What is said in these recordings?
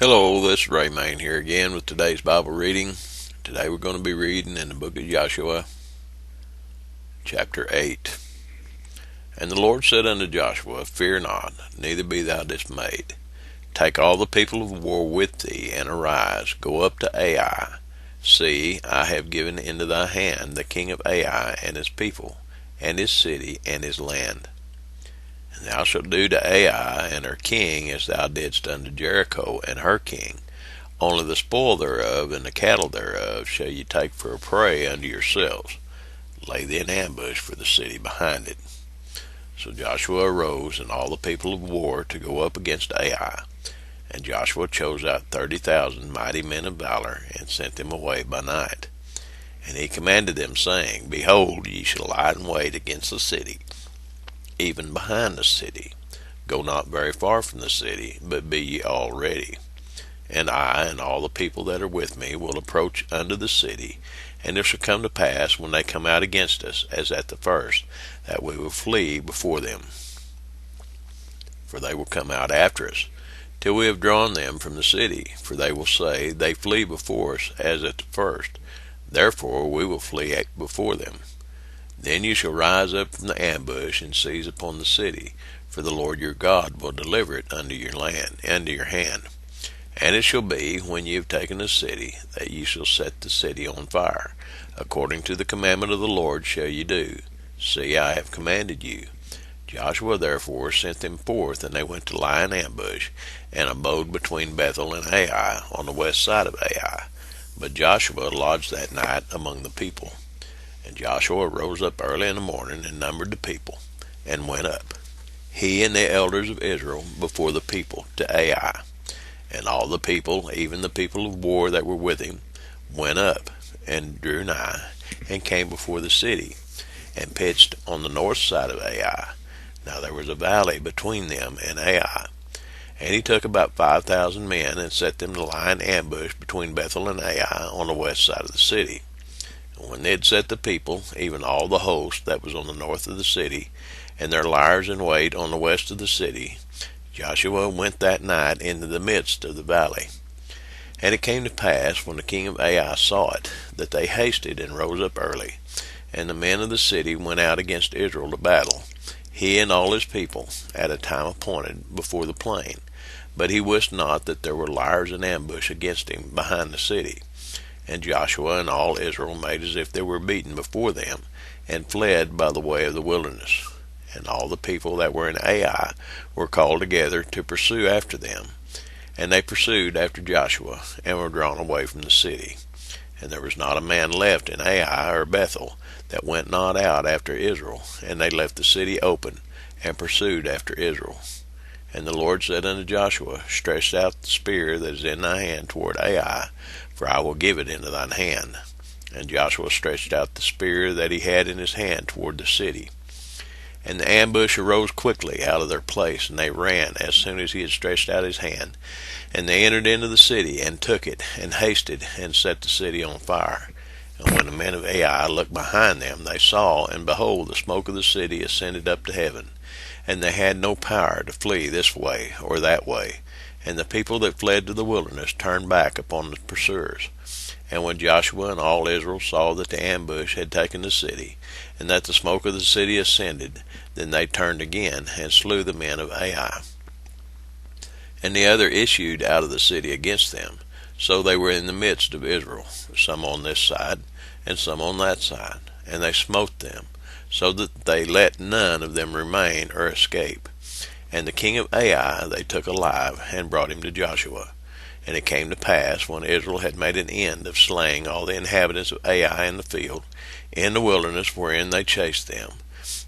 Hello, this is Ray Main here again with today's Bible reading. Today we're going to be reading in the book of Joshua, chapter 8. And the Lord said unto Joshua, Fear not, neither be thou dismayed. Take all the people of war with thee, and arise, go up to Ai. See, I have given into thy hand the king of Ai and his people, and his city, and his land. And thou shalt do to Ai and her king as thou didst unto Jericho and her king. Only the spoil thereof and the cattle thereof shall ye take for a prey unto yourselves. Lay thee in ambush for the city behind it. So Joshua arose and all the people of war to go up against Ai. And Joshua chose out 30,000 mighty men of valor, and sent them away by night. And he commanded them, saying, Behold, ye shall lie in wait against the city, even behind the city. Go not very far from the city, but be ye all ready. And I and all the people that are with me will approach unto the city, and it shall come to pass, when they come out against us, as at the first, that we will flee before them. For they will come out after us, till we have drawn them from the city. For they will say, They flee before us, as at the first. Therefore we will flee before them. Then you shall rise up from the ambush, and seize upon the city, for the Lord your God will deliver it unto your hand. And it shall be, when ye have taken the city, that ye shall set the city on fire. According to the commandment of the Lord shall ye do. See, I have commanded you. Joshua therefore sent them forth, and they went to lie in ambush, and abode between Bethel and Ai, on the west side of Ai. But Joshua lodged that night among the people. And Joshua rose up early in the morning, and numbered the people, and went up, he and the elders of Israel, before the people, to Ai. And all the people, even the people of war that were with him, went up, and drew nigh, and came before the city, and pitched on the north side of Ai. Now there was a valley between them and Ai. And he took about 5,000 men, and set them to lie in ambush between Bethel and Ai, on the west side of the city. And when they had set the people, even all the host that was on the north of the city, and their liers in wait on the west of the city, Joshua went that night into the midst of the valley. And it came to pass, when the king of Ai saw it, that they hasted and rose up early. And the men of the city went out against Israel to battle, he and all his people, at a time appointed, before the plain. But he wist not that there were liers in ambush against him behind the city. And Joshua and all Israel made as if they were beaten before them, and fled by the way of the wilderness. And all the people that were in Ai were called together to pursue after them. And they pursued after Joshua, and were drawn away from the city. And there was not a man left in Ai or Bethel that went not out after Israel. And they left the city open, and pursued after Israel. And the Lord said unto Joshua, Stretch out the spear that is in thy hand toward Ai, for I will give it into thine hand. And Joshua stretched out the spear that he had in his hand toward the city. And the ambush arose quickly out of their place, and they ran as soon as he had stretched out his hand. And they entered into the city, and took it, and hasted, and set the city on fire. And when the men of Ai looked behind them, they saw, and behold, the smoke of the city ascended up to heaven. And they had no power to flee this way or that way. And the people that fled to the wilderness turned back upon the pursuers. And when Joshua and all Israel saw that the ambush had taken the city, and that the smoke of the city ascended, then they turned again, and slew the men of Ai. And the other issued out of the city against them. So they were in the midst of Israel, some on this side, and some on that side. And they smote them, so that they let none of them remain or escape. And the king of Ai they took alive, and brought him to Joshua. And it came to pass, when Israel had made an end of slaying all the inhabitants of Ai in the field, in the wilderness wherein they chased them,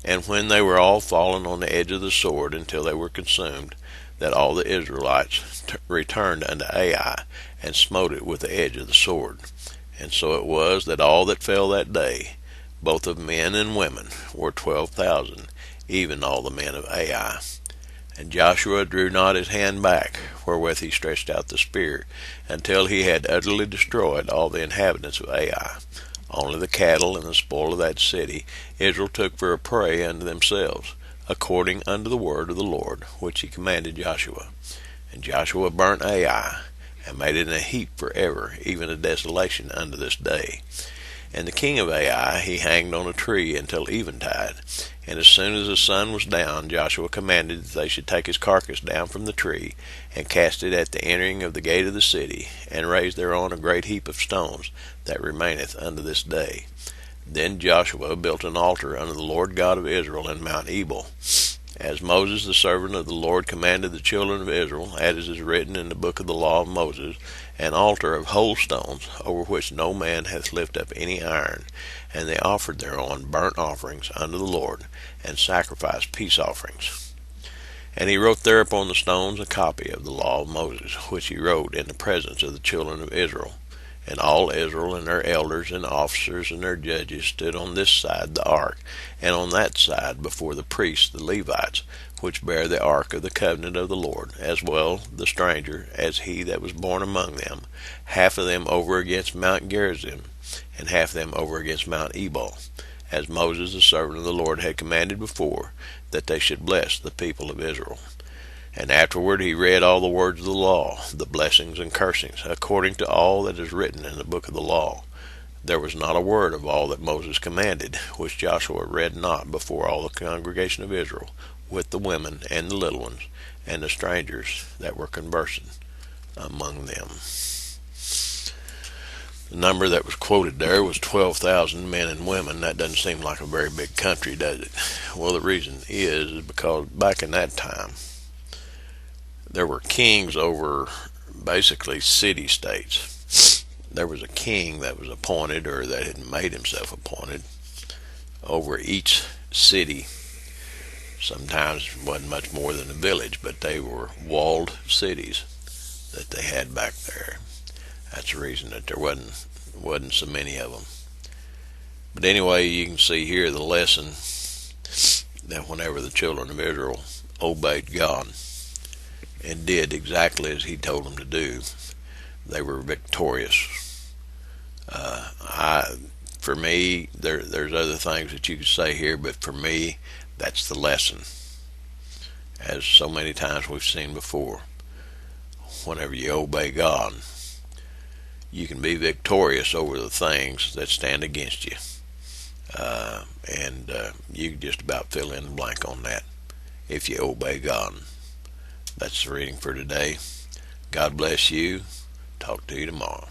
and when they were all fallen on the edge of the sword until they were consumed, that all the Israelites returned unto Ai, and smote it with the edge of the sword. And so it was that all that fell that day, both of men and women, were 12,000, even all the men of Ai. And Joshua drew not his hand back, wherewith he stretched out the spear, until he had utterly destroyed all the inhabitants of Ai. Only the cattle and the spoil of that city Israel took for a prey unto themselves, according unto the word of the Lord, which he commanded Joshua. And Joshua burnt Ai, and made it in a heap forever, even a desolation unto this day. And the king of Ai he hanged on a tree until eventide. And as soon as the sun was down, Joshua commanded that they should take his carcass down from the tree, and cast it at the entering of the gate of the city, and raise thereon a great heap of stones, that remaineth unto this day. Then Joshua built an altar unto the Lord God of Israel in Mount Ebal, as Moses the servant of the Lord commanded the children of Israel, as is written in the book of the law of Moses, an altar of whole stones, over which no man hath lifted up any iron. And they offered thereon burnt offerings unto the Lord, and sacrificed peace offerings. And he wrote there upon the stones a copy of the law of Moses, which he wrote in the presence of the children of Israel. And all Israel and their elders and officers and their judges stood on this side the ark, and on that side before the priests the Levites, which bear the ark of the covenant of the Lord, as well the stranger as he that was born among them, half of them over against Mount Gerizim, and half of them over against Mount Ebal, as Moses the servant of the Lord had commanded before, that they should bless the people of Israel. And afterward he read all the words of the law, the blessings and cursings, according to all that is written in the book of the law. There was not a word of all that Moses commanded, which Joshua read not before all the congregation of Israel, with the women and the little ones, and the strangers that were conversing among them. The number that was quoted there was 12,000 men and women. That doesn't seem like a very big country, does it? Well, the reason is because back in that time, there were kings over basically city-states. There was a king that was appointed, or that had made himself appointed, over each city. Sometimes it wasn't much more than a village, but they were walled cities that they had back there. That's the reason that there wasn't so many of them. But anyway, you can see here the lesson that whenever the children of Israel obeyed God and did exactly as he told them to do, they were victorious. For me, there's other things that you could say here, but for me, that's the lesson. As so many times we've seen before, whenever you obey God, you can be victorious over the things that stand against you. And you can just about fill in the blank on that if you obey God. That's the reading for today. God bless you. Talk to you tomorrow.